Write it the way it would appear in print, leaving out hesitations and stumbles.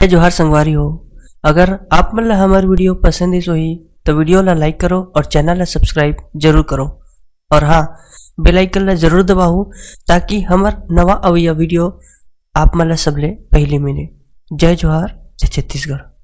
जोहार संगवारी हो। अगर आप मन ला हमार वीडियो पसंद ही सोही तो वीडियो ला लाइक करो और चैनल ला सब्सक्राइब जरूर करो। और हाँ, बेल आइकन ला जरूर दबाओ ताकि हमार नवा अवैया वीडियो आप मन ला सबले पहले मिले। जय जोहार, जय छत्तीसगढ़।